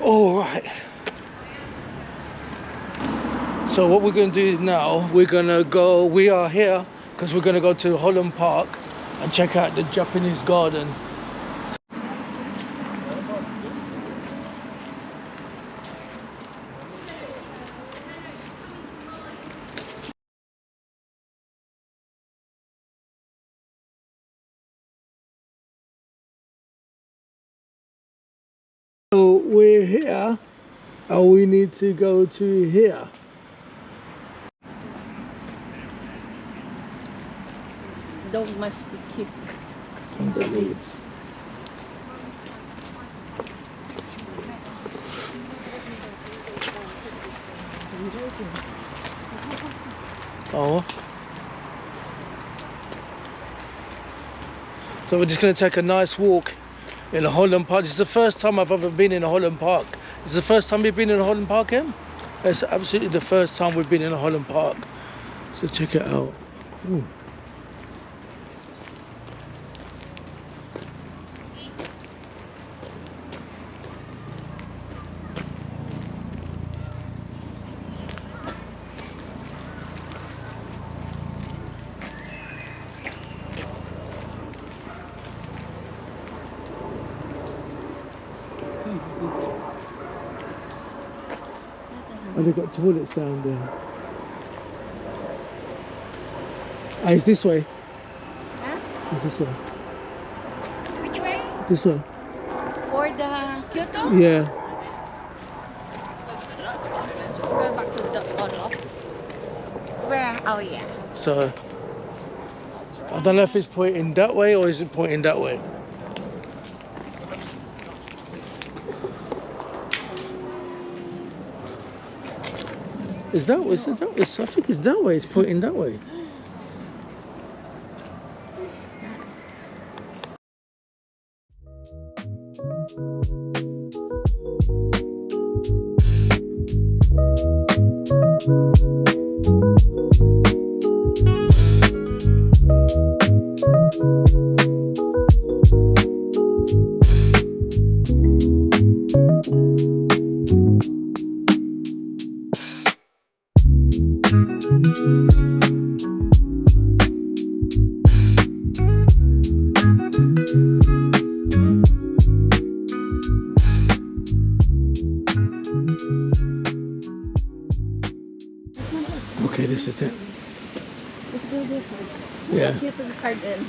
All right. So what we're going to do now, we are here because we're going to go to Holland Park and check out the Japanese garden. So we're here and we need to go to here. Dog must be kept On the leads. Oh. So we're just going to take a nice walk in a Holland Park. This is the first time I've ever been in a Holland Park. Is it the first time you've been in a Holland Park, Em? It's absolutely the first time we've been in a Holland Park. So check it out. Ooh. And they've got toilets down there. Ah, it's this way. Huh? It's this way. Which way? This way. For the Kyoto? Yeah. Go back to the bottle. Where? Oh yeah. So I don't know if it's pointing that way or is it pointing that way. Is that way? I think it's that way. It's pointing that way. Okay, this is it. Let's go there first. Yeah. Keep the card in.